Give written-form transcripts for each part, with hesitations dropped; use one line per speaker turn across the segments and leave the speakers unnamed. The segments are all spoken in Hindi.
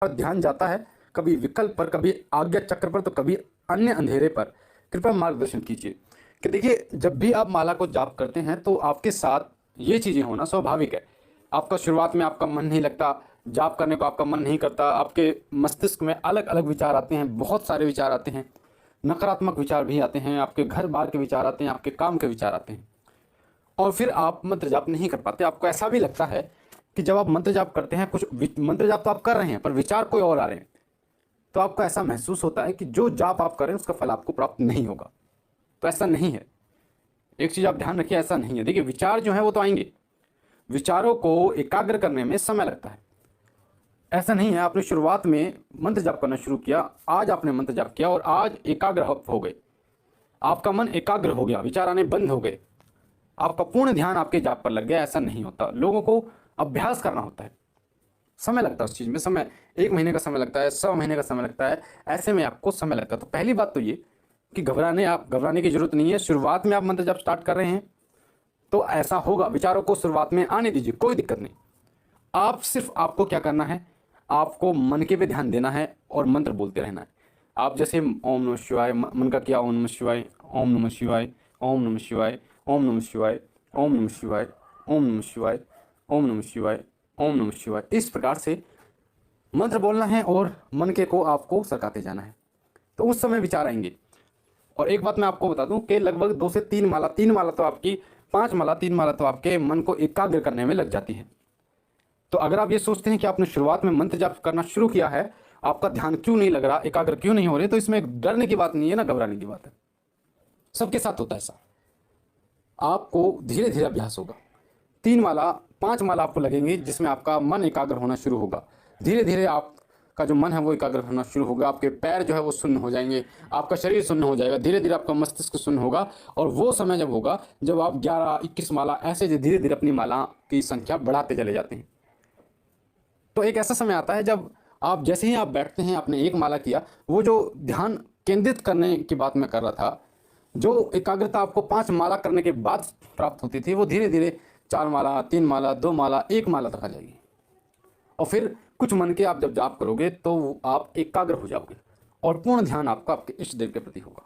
ध्यान जाता है, कभी विकल्प पर, कभी आज्ञा चक्र पर, तो कभी अन्य अंधेरे पर। कृपया मार्गदर्शन कीजिए। कि देखिए, जब भी आप माला को जाप करते हैं तो आपके साथ ये चीज़ें होना स्वाभाविक है। आपका शुरुआत में आपका मन नहीं लगता, जाप करने को आपका मन नहीं करता, आपके मस्तिष्क में अलग अलग विचार आते हैं, बहुत सारे विचार आते हैं, नकारात्मक विचार भी आते हैं, आपके घर बार के विचार आते हैं, आपके काम के विचार आते हैं, और फिर आप मंत्र जाप नहीं कर पाते। आपको ऐसा भी लगता है कि जब आप मंत्र जाप करते हैं, कुछ मंत्र जाप तो आप कर रहे हैं पर विचार कोई और आ रहे हैं, तो आपको ऐसा महसूस होता है कि जो जाप आप करें उसका फल आपको प्राप्त नहीं होगा। तो ऐसा नहीं है। एक चीज़ आप ध्यान रखिए, ऐसा नहीं है। देखिए, विचार जो है वो तो आएंगे, विचारों को एकाग्र करने में समय लगता है। ऐसा नहीं है आपने शुरुआत में मंत्र जाप करना शुरू किया, आज आपने मंत्र जाप किया और आज एकाग्र हो गए, आपका मन एकाग्र हो गया, विचार आने बंद हो गए, आपका पूर्ण ध्यान आपके जाप पर लग गया। ऐसा नहीं होता। लोगों को अभ्यास करना होता है, समय लगता है उस चीज़ में। समय 1 महीने का समय लगता है, 100 महीने का समय लगता है, ऐसे में आपको समय लगता है। तो पहली बात तो ये कि घबराने की जरूरत नहीं है। शुरुआत में आप मंत्र जब स्टार्ट कर रहे हैं तो ऐसा होगा, विचारों को शुरुआत में आने दीजिए, कोई दिक्कत नहीं। आप सिर्फ आपको क्या करना है, आपको मन के पे ध्यान देना है और मंत्र बोलते रहना है। आप जैसे ओम नमः शिवाय, मन का किया, ओम नमः शिवाय, ओम नमः शिवाय, ओम नमः शिवाय, ओम नमः शिवाय, ओम नमः शिवाय, ओम नमः शिवाय, ओम नमः शिवाय, ओम नमः शिवाय, इस प्रकार से मंत्र बोलना है और मन के को आपको सरकाते जाना है। तो उस समय विचार आएंगे। और एक बात मैं आपको बता दूं कि लगभग 2 से 3 माला, 3 माला तो आपकी, 5 माला, 3 माला तो आपके मन को एकाग्र करने में लग जाती है। तो अगर आप ये सोचते हैं कि आपने शुरुआत में मंत्र जाप करना शुरू किया है, आपका ध्यान क्यों नहीं लग रहा, एकाग्र क्यों नहीं हो रहे, तो इसमें डरने की बात नहीं है ना, घबराने की बात है। सबके साथ होता है ऐसा। आपको धीरे धीरे अभ्यास होगा। 3 माला, 5 माला आपको लगेंगे जिसमें आपका मन एकाग्र होना शुरू होगा। धीरे धीरे आपका जो मन है वो एकाग्र होना शुरू होगा, आपके पैर जो है वो शून्य हो जाएंगे, आपका शरीर शून्य हो जाएगा, धीरे धीरे आपका मस्तिष्क शून्य होगा। और वो समय जब होगा जब आप 11, 21 माला ऐसे धीरे धीरे अपनी माला की संख्या बढ़ाते चले जाते हैं। तो एक ऐसा समय आता है जब आप जैसे ही आप बैठते हैं, आपने 1 माला किया, वो जो ध्यान केंद्रित करने की बात मैं कर रहा था, जो एकाग्रता आपको 5 माला करने के बाद प्राप्त होती थी, वो धीरे धीरे 4 माला, 3 माला, 2 माला, 1 माला तक आ जाएगी। और फिर कुछ मन के आप जब जाप करोगे तो आप एकाग्र हो जाओगे और पूर्ण ध्यान आपका आपके इष्ट देव के प्रति होगा।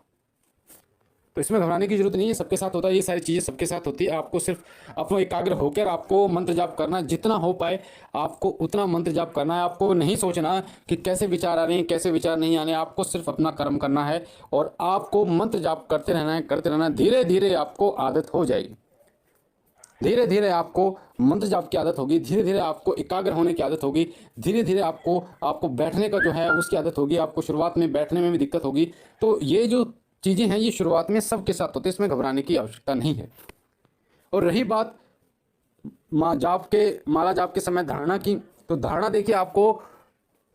तो इसमें घबराने की जरूरत नहीं है, सबके साथ होता है, ये सारी चीज़ें सबके साथ होती है। आपको सिर्फ अपना एकाग्र होकर आपको मंत्र जाप करना, जितना हो पाए आपको उतना मंत्र जाप करना है। आपको नहीं सोचना कि कैसे विचार आ रहे हैं, कैसे विचार नहीं आने, आपको सिर्फ अपना कर्म करना है और आपको मंत्र जाप करते रहना है, करते रहना है। धीरे धीरे आपको आदत हो जाएगी, धीरे धीरे आपको मंत्र जाप की आदत होगी, धीरे धीरे आपको एकाग्र होने की आदत होगी, धीरे धीरे आपको बैठने का जो है उसकी आदत होगी। आपको शुरुआत में बैठने में भी दिक्कत होगी। तो ये जो चीज़ें हैं ये शुरुआत में सबके साथ होती है, इसमें घबराने की आवश्यकता नहीं है। और रही बात माला जाप के समय धारणा की, तो धारणा देखिए, आपको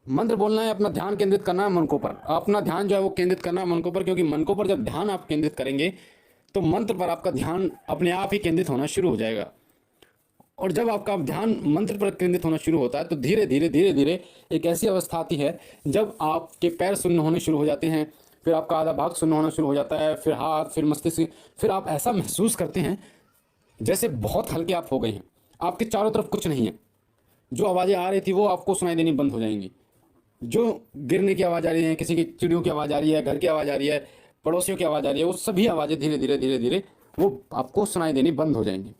मंत्र बोलना है, अपना ध्यान केंद्रित करना है मन को पर, अपना ध्यान जो है वो केंद्रित करना है मन को पर, क्योंकि मन को पर जब ध्यान आप केंद्रित करेंगे तो मंत्र पर आपका ध्यान अपने आप ही केंद्रित होना शुरू हो जाएगा। और जब आपका ध्यान मंत्र पर केंद्रित होना शुरू होता है तो धीरे धीरे एक ऐसी अवस्था आती है जब आपके पैर शून्य होने शुरू हो जाते हैं, फिर आपका आधा भाग शून्य होना शुरू हो जाता है, फिर हाथ, फिर मस्तिष्क, फिर आप ऐसा महसूस करते हैं जैसे बहुत हल्के आप हो गए हैं। आपके चारों तरफ कुछ नहीं है, जो आवाज़ें आ रही थी वो आपको सुनाई देनी बंद हो जाएंगी। जो गिरने की आवाज़ आ रही है, किसी की चिड़ियों की आवाज़ आ रही है, घर की आवाज़ आ रही है, पड़ोसियों की आवाज़ आ रही है, वो सभी आवाज़ें धीरे धीरे वो आपको सुनाई देनी बंद हो जाएंगी।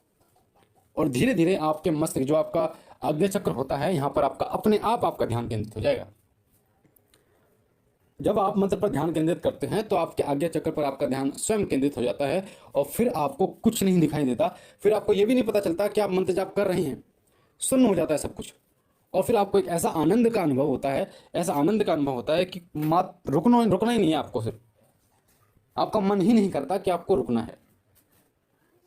और धीरे धीरे आपके मस्तिष्क, जो आपका आज्ञा चक्र होता है, यहाँ पर आपका अपने आप आपका ध्यान केंद्रित हो जाएगा। जब आप मंत्र पर ध्यान केंद्रित करते हैं तो आपके आज्ञा चक्र पर आपका ध्यान स्वयं केंद्रित हो जाता है और फिर आपको कुछ नहीं दिखाई देता। फिर आपको ये भी नहीं पता चलता कि आप मंत्र जाप कर रहे हैं, शून्य हो जाता है सब कुछ। और फिर आपको एक ऐसा आनंद का अनुभव होता है, ऐसा आनंद का अनुभव होता है कि मात्र रुकना ही नहीं है आपको, सिर्फ आपका मन ही नहीं करता कि आपको रुकना है,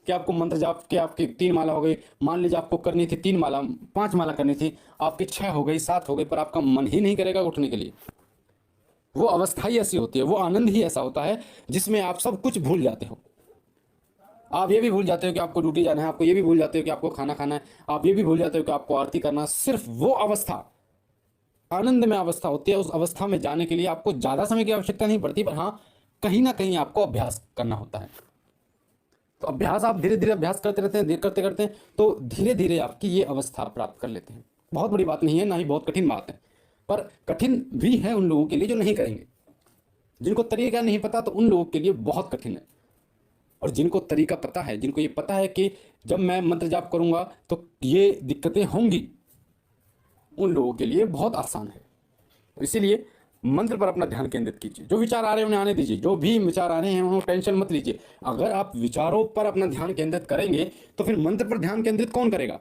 कि आपको मंत्र जाप के आपकी 3 माला हो गई, मान लीजिए आपको करनी थी 3 माला, 5 माला करनी थी, आपकी 6 हो गई, 7 हो गई, पर आपका मन ही नहीं करेगा उठने के लिए। वो अवस्था ही ऐसी होती है, वो आनंद ही ऐसा होता है जिसमें आप सब कुछ भूल जाते हो। आप ये भी भूल जाते हो कि आपको ड्यूटी जाना है, आपको ये भी भूल जाते हो कि आपको खाना खाना है, आप ये भी भूल जाते हो कि आपको आरती करना। सिर्फ वो अवस्था आनंद में अवस्था होती है। उस अवस्था में जाने के लिए आपको ज़्यादा समय की आवश्यकता नहीं पड़ती, पर हाँ, कहीं ना कहीं आपको अभ्यास करना होता है। तो अभ्यास आप धीरे धीरे अभ्यास करते रहते हैं, धीरे करते करते हैं तो धीरे धीरे आपकी ये अवस्था प्राप्त कर लेते हैं। बहुत बड़ी बात नहीं है, ना ही बहुत कठिन बात है। पर कठिन भी है उन लोगों के लिए जो नहीं करेंगे। जिनको तरीका नहीं पता तो उन लोगों के लिए बहुत कठिन है, और जिनको तरीका पता है, जिनको ये पता है कि जब मैं मंत्र जाप करूंगा तो ये दिक्कतें होंगी, उन लोगों के लिए बहुत आसान है। तो इसीलिए मंत्र पर अपना ध्यान केंद्रित कीजिए। जो विचार आ रहे हैं उन्हें आने दीजिए, जो भी विचार आ रहे हैं उन्हें टेंशन मत लीजिए। अगर आप विचारों पर अपना ध्यान केंद्रित करेंगे तो फिर मंत्र पर ध्यान केंद्रित कौन करेगा?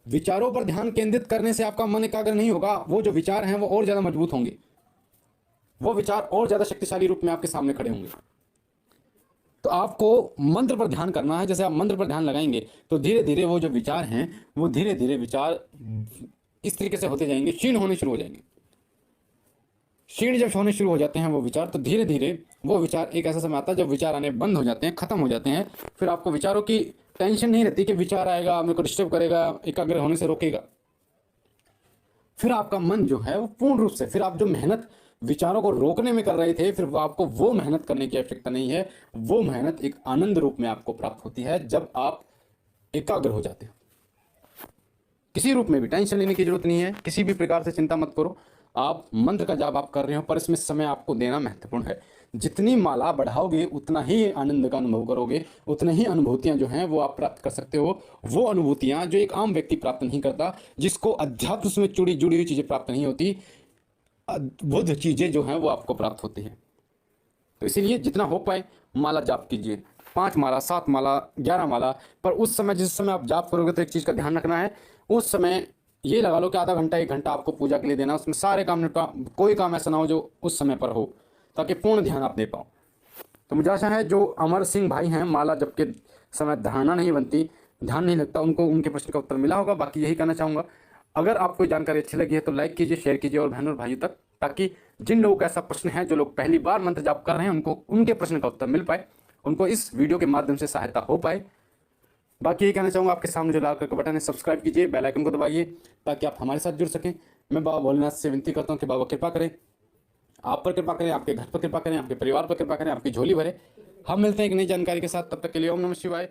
विचारों पर ध्यान केंद्रित करने से आपका मन एकाग्र नहीं होगा, वो जो विचार हैं वो और ज्यादा मजबूत होंगे, वो विचार और ज्यादा शक्तिशाली रूप में आपके सामने खड़े होंगे। तो आपको मंत्र पर ध्यान करना है। जैसे आप मंत्र पर ध्यान लगाएंगे तो धीरे धीरे वो जो विचार हैं वो धीरे धीरे विचार इस तरीके से होते जाएंगे, क्षीण होने शुरू हो जाएंगे। क्षीण जब होने शुरू हो जाते हैं वो विचार, तो धीरे धीरे वो विचार, एक ऐसा समय आता है जब विचार आने बंद हो जाते हैं, खत्म हो जाते हैं। फिर आपको विचारों की टेंशन नहीं रहती कि विचार आएगा मेरे को डिस्टर्ब करेगा, एकाग्र होने से रोकेगा। फिर आपका मन जो है वो पूर्ण रूप से, फिर आप जो मेहनत विचारों को रोकने में कर रहे थे, फिर आपको वो मेहनत करने की आवश्यकता नहीं है। वो मेहनत एक आनंद रूप में आपको प्राप्त होती है जब आप एकाग्र हो जाते हो। किसी रूप में भी टेंशन लेने की जरूरत नहीं है, किसी भी प्रकार से चिंता मत करो। आप मंत्र का जाप आप कर रहे हो, पर इसमें समय आपको देना महत्वपूर्ण है। जितनी माला बढ़ाओगे उतना ही आनंद का अनुभव करोगे, उतनी ही अनुभूतियां जो हैं वो आप प्राप्त कर सकते हो। वो अनुभूतियां जो एक आम व्यक्ति प्राप्त नहीं करता, जिसको अध्यात्म से जुड़ी हुई चीजें प्राप्त नहीं होती, अद्भुत चीजें जो हैं वो आपको प्राप्त होती हैं। तो इसीलिए जितना हो पाए माला जाप कीजिए, 5 माला, 7 माला, 11 माला। पर उस समय, जिस समय आप जाप करोगे तो एक चीज का ध्यान रखना है, उस समय ये लगा लो कि आधा घंटा 1 घंटा आपको पूजा के लिए देना। उसमें सारे काम निपटा, कोई काम ऐसा ना हो जो उस समय पर हो, ताकि पूर्ण ध्यान आप दे पाओ। तो मुझे आशा है जो अमर सिंह भाई हैं, माला जप के समय धारणा नहीं बनती, ध्यान नहीं लगता, उनको उनके प्रश्न का उत्तर मिला होगा। बाकी यही कहना चाहूँगा, अगर आपको जानकारी अच्छी लगी है तो लाइक कीजिए, शेयर कीजिए और बहनों और भाइयों तक, ताकि जिन लोगों का ऐसा प्रश्न है, जो लोग पहली बार मंत्र जाप कर रहे हैं, उनको उनके प्रश्न का उत्तर मिल पाए, उनको इस वीडियो के माध्यम से सहायता हो पाए। बाकी यही कहना चाहूँगा, आपके सामने जो लाल कलर का बटन है सब्सक्राइब कीजिए, बेल आइकन को दबाइए ताकि आप हमारे साथ जुड़ सकें। मैं बाबा भोलेनाथ से विनती करता हूँ कि बाबा कृपा करें, आप पर कृपा करें, आपके घर पर कृपा करें, आपके परिवार पर कृपा करें, आपकी झोली भरे। हम मिलते हैं एक नई जानकारी के साथ, तब तक के लिए ओम नमः शिवाय।